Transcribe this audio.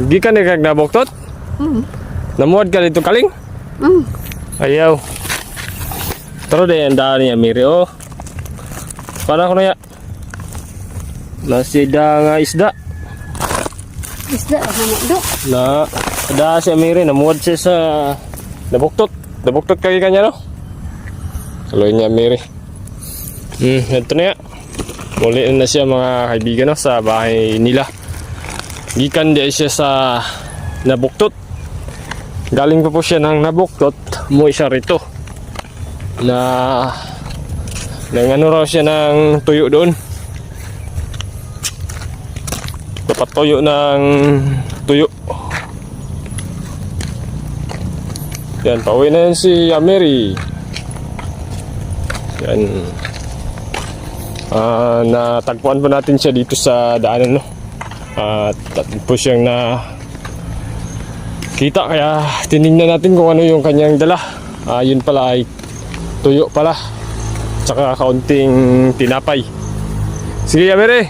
Di ka na nabuktot? Namuad ka dito kaling? Ayaw. Pero di ang daan niya, Miri, oh. Paano ko na ya? Nasida nga isda. Isda, do. Na, ada siya, Miri, namuad siya sa nabuktot. Nabuktot kaya kanya, no? Tuloy niya, Miri. Ito na ya. Muli na siya mga kaibigan, no, sa bahay nila. Gikan di siya sa nabuktot. Galing pa po siya ng nabuktot. Umuwi siya rito. Ano raw siya ng tuyo doon. Dapat tuyo ng tuyo. Yan, pauwi na yan si Mary. Yan. Natagpuan po natin siya dito sa daanan, no? At po siyang na kita, kaya tinignan natin kung ano yung kanyang dala. Yun pala ay tuyo pala, tsaka kaunting tinapay. Sige, Mary.